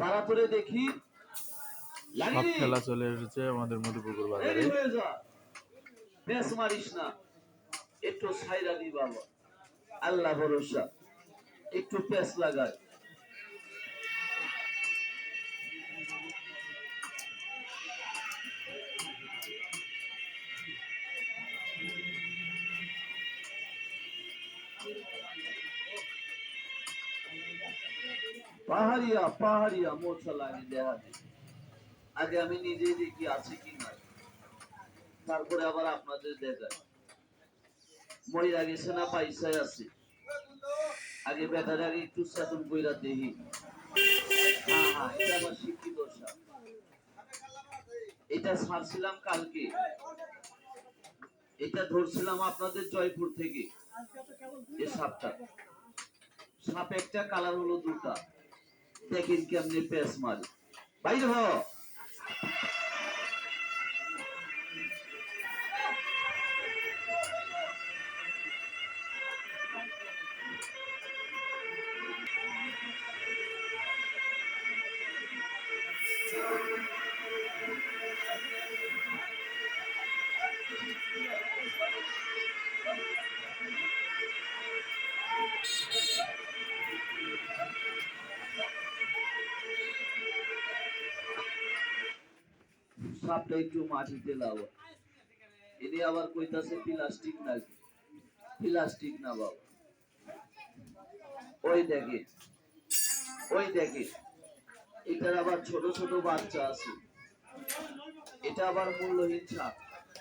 তারপরে দেখি সব খেলা চলে এসেছে আমাদের মধুপুকুর বাজারে। বেশ মারিস না, একটু সাইরা দি বাবা, আল্লাহ ভরসা, একটু পেস লাগায়। পাহাড়িয়া পাহাড়িয়া মোছা লাগে দেহা দেখি। আগে আমি নিজেই দেখি আছে কি নাই, তারপরে আবার আপনাদের দেখায়। মহিলা গেছে না পয়সায় আছে, আগে বেটার আগে একটু সেতন কইরা দেহি। হ্যাঁ হ্যাঁ, এটা আমার শিক্ষিত সাপ। এটা ছাড়ছিলাম কালকে, এটা ধরছিলাম আপনাদের জয়পুর থেকে। এই সাপটা, সাপ একটা কালার হলো দুটা, দেখেন কেমনি পেস মারে। বাইরে হ। সাপটা একটু মাটিতে লাভ, এনে আবার কইতাছে প্লাস্টিক নাকি, প্লাস্টিক না বাবা। ওই দেখে, ওই দেখে, এটার আবার ছোট ছোট বাচ্চা আছে, এটা আবার মূল্যহীন সাপ।